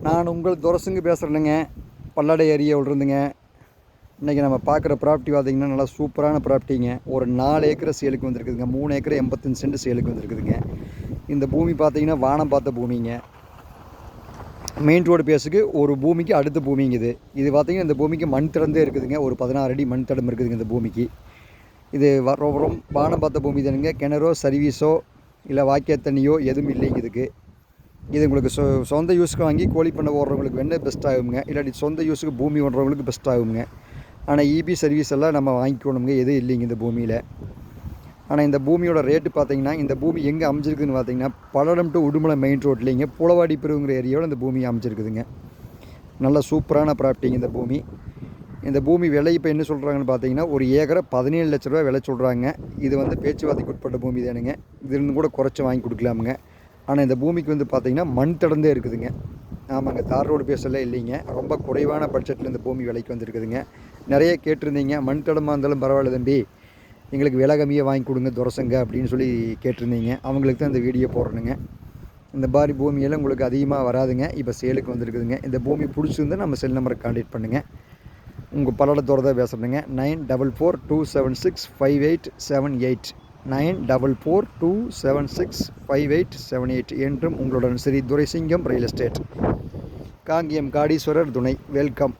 நான் உங்கள் துரசுங்க பேசுகிறேனுங்க. பல்லடை ஏரியாவில் இருந்துங்க. இன்றைக்கி நம்ம பார்க்குற ப்ராப்பர்ட்டி பார்த்திங்கன்னா நல்லா சூப்பரான ப்ராப்பர்ட்டிங்க. ஒரு 4 ஏக்கரை சேலுக்கு வந்துருக்குதுங்க. 3 ஏக்கர் 85 சென்ட் சேலுக்கு வந்துருக்குதுங்க. இந்த பூமி பார்த்திங்கன்னா வானம் பார்த்த பூமிங்க. மெயின் ரோடு பேஸுக்கு ஒரு பூமிக்கு அடுத்த பூமிங்க இது. இது பார்த்திங்கன்னா இந்த பூமிக்கு மண் தடந்தே இருக்குதுங்க. ஒரு 16 அடி மண் தடம் இருக்குதுங்க இந்த பூமிக்கு. இது வானம் பார்த்த பூமி தானுங்க. கிணறோ சர்வீஸோ இல்லை வாக்கிய தண்ணியோ எதுவும் இல்லைங்க இதுக்கு. இது உங்களுக்கு சொந்த யூஸுக்கு வாங்கி கோழி பண்ண ஓடுறவங்களுக்கு வேணால் பெஸ்ட் ஆகுங்க. இல்லாட்டி சொந்த யூஸுக்கு பூமி ஓடுறவங்களுக்கு பெஸ்ட் ஆகுங்க. ஆனால் இபி சர்வீஸ் எல்லாம் நம்ம வாங்கிக்கணுங்க. எதுவும் இல்லைங்க இந்த பூமியில். ஆனால் இந்த பூமியோட ரேட்டு பார்த்திங்கன்னா, இந்த பூமி எங்கே அமைஞ்சிருக்குதுன்னு பார்த்தீங்கன்னா, பல்லடம் டு உடுமலை மெயின் ரோட்லேங்க புலவாடி பிரிவுங்கிற ஏரியாவில் இந்த பூமி அமைஞ்சிருக்குதுங்க. நல்ல சூப்பரான ப்ராப்பர்ட்டிங்க இந்த பூமி. இந்த பூமி விலை இப்போ என்ன சொல்கிறாங்கன்னு பார்த்தீங்கன்னா, ஒரு ஏக்கரை 17 லட்ச ரூபா விலை சொல்கிறாங்க. இது வந்து பேச்சுவார்த்தைக்கு உட்பட்ட பூமி தானுங்க. இதுலேருந்து கூட குறைச்சி வாங்கி கொடுக்கலாமுங்க. ஆனால் இந்த பூமிக்கு வந்து பார்த்திங்கன்னா மண் தடந்தே இருக்குதுங்க. ஆமாங்க, தார் ரோடு பேசலாம் இல்லைங்க. ரொம்ப குறைவான பட்ஜெட்டில் இந்த பூமி விலைக்கு வந்துருக்குதுங்க. நிறைய கேட்டிருந்தீங்க, மண் தடமாக இருந்தாலும் பரவாயில்ல தம்பி, எங்களுக்கு விலை கம்மியாக வாங்கி கொடுங்க துரசங்க அப்படின்னு சொல்லி கேட்டிருந்தீங்க. அவங்களுக்கு தான் இந்த வீடியோ போடுறேனுங்க. இந்த மாதிரி பூமியெல்லாம் உங்களுக்கு அதிகமாக வராதுங்க. இப்போ சேலுக்கு வந்துருக்குதுங்க. இந்த பூமி பிடிச்சிருந்தா நம்ம செல் நம்பரை கான்டாக்ட் பண்ணுங்கள். உங்கள் பல்லடத்தோடு தான் பேசுகிறேங்க. 9442765878 9442765878 என்றும் உங்களுடன் ஸ்ரீ துரைசிங்கம் ரியல் எஸ்டேட், காங்கேயம் காடீஸ்வரர் துணை. வெல்கம்.